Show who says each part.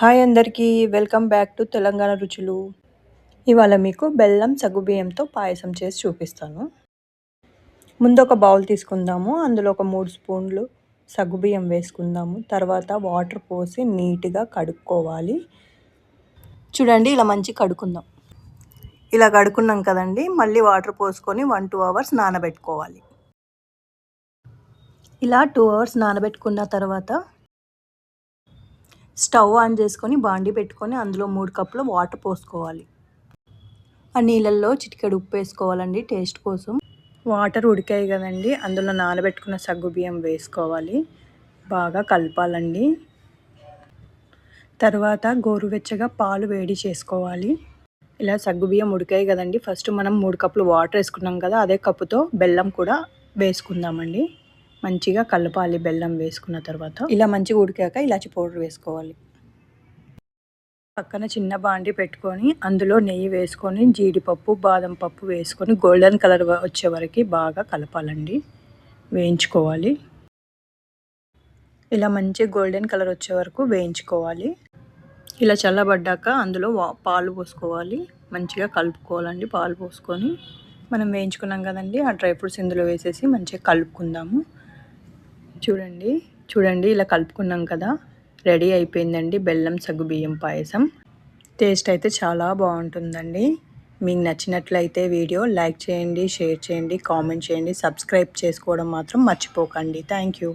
Speaker 1: Hi అందరికీ welcome back to Telangana రుచులు. ఇవాళ మీకు బెల్లం సగ్గుబియ్యంతో పాయసం చేసి చూపిస్తాను. ముందు ఒక బౌల్ తీసుకుందాము. అందులో ఒక 3 స్పూన్లు సగ్గుబియ్యం వేసుకుందాము. తర్వాత వాటర్ పోసి నీట్గా కడుక్కోవాలి. చూడండి ఇలా మంచి కడుక్కుందాం. ఇలా కడుక్కున్నాం కదండి, మళ్ళీ వాటర్ పోసుకొని 1-2 అవర్స్ నానబెట్టుకోవాలి. ఇలా 2 అవర్స్ నానబెట్టుకున్న తర్వాత స్టవ్ ఆన్ చేసుకొని బాండి పెట్టుకొని అందులో 3 కప్పుల వాటర్ పోసుకోవాలి. ఆ నీళ్ళల్లో చిటికెడు ఉప్పు వేసుకోవాలండి టేస్ట్ కోసం. వాటర్ ఉడికాయి కదండి, అందులో నానబెట్టుకున్న సగ్గుబియ్యం వేసుకోవాలి. బాగా కలపాలండి. తర్వాత గోరువెచ్చగా పాలు వేడి చేసుకోవాలి. ఇలా సగ్గుబియ్యం ఉడికాయి కదండి, ఫస్ట్ మనం 3 కప్పులు వాటర్ వేసుకున్నాం కదా, అదే కప్పుతో బెల్లం కూడా వేసుకుందామండి. మంచిగా కలపాలి బెల్లం వేసుకున్న తర్వాత. ఇలా మంచిగా ఉడికాక ఇలాచి పౌడర్ వేసుకోవాలి. పక్కన చిన్న బాండి పెట్టుకొని అందులో నెయ్యి వేసుకొని జీడిపప్పు బాదం పప్పు వేసుకొని గోల్డెన్ కలర్ వచ్చే వరకు బాగా కలపాలండి, వేయించుకోవాలి. ఇలా మంచి గోల్డెన్ కలర్ వచ్చే వరకు వేయించుకోవాలి. ఇలా చల్లబడ్డాక అందులో పాలు పోసుకోవాలి. మంచిగా కలుపుకోవాలండి. పాలు పోసుకొని మనం వేయించుకున్నాం కదండి, ఆ డ్రై ఫ్రూట్స్ ఇందులో వేసేసి మంచిగా కలుపుకుందాము. చూడండి ఇలా కలుపుకున్నాం కదా, రెడీ అయిపోయిందండి బెల్లం సగ్గుబియ్యం పాయసం. టేస్ట్ అయితే చాలా బాగుంటుందండి. మీకు నచ్చినట్లయితే వీడియో లైక్ చేయండి, షేర్ చేయండి, కామెంట్ చేయండి, సబ్స్క్రైబ్ చేసుకోవడం మాత్రం మర్చిపోకండి. Thank you.